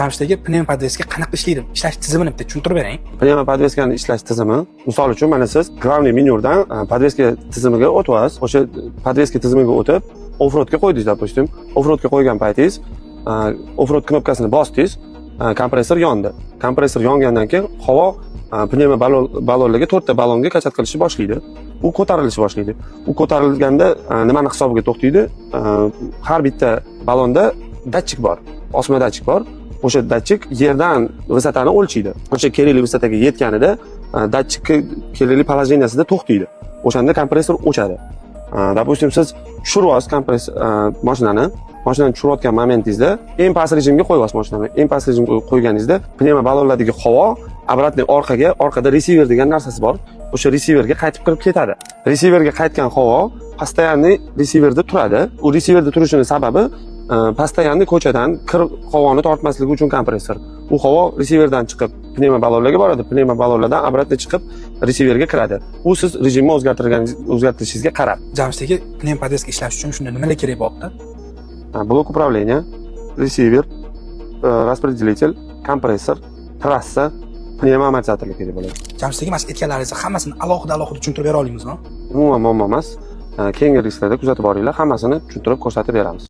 Jamshidagi pnevmopodveska qanaqa ishlaydi? Ishlash tizimini bitta tushuntirib bering. Pnevmopodveskani ishlash tizimi, misol uchun mana siz главный menyudan podveska tizimiga o'tyapsiz. O'sha podveska tizimiga o'tib, offroadga qo'ydingiz, допустим. Offroadga qo'ygan paytingiz, offroad knopkasini bosdingiz, kompressor yondi. Kompressor yongandan keyin havo pnevma ballonlarga 4 ta ballonga kachat qilishni boshlaydi. U ko'tarilishni boshlaydi. U ko'tarilganda nimani hisobiga to'xtaydi? Har bitta ballonda datchik bor, osma datchik bor. O'sha datchik yerdan vысотani o'lchaydi. O'sha kerakli vысотaga yetganida datchikka kerakli положениесida to'xtaydi. O'shanda kompressor o'chadi. Допустим, siz tushiryapsiz mashinani tushirayotgan momentingizda eng past rejimga qo'yyapsiz mashinani. Eng past rejimga qo'yganingizda pnevma ballonlardagi havo обратный orqada receiver degan narsasi bor. O'sha receiverga qaytib kirib ketadi. Receiverga qaytgan havo постоянный receiverda turadi. U receiverda turishining sababi постоянный ko'chadan havoni tortmasligi uchun kompressor. U havo receiverdan chiqib pnevma ballonlarga boradi. Pnevma ballonlardan обратно chiqib receiverga kiradi. U siz rejimni o'zgartirishingizga qarab. Jamshidagi pnevmopodveska ishlash uchun shunda nimalar kerak bo'ladi? Blok управления, receiver, распределитель, kompressor, trassa, pnevma amortizatorlar kerak bo'ladi. Jamshidagi mana aytganlaringizni hammasini alohida tushuntirib bera olamizmi? Umuman muammo emas. Keyingi reyslarda kuzatib boringlar, hammasini tushuntirib ko'rsatib beramiz.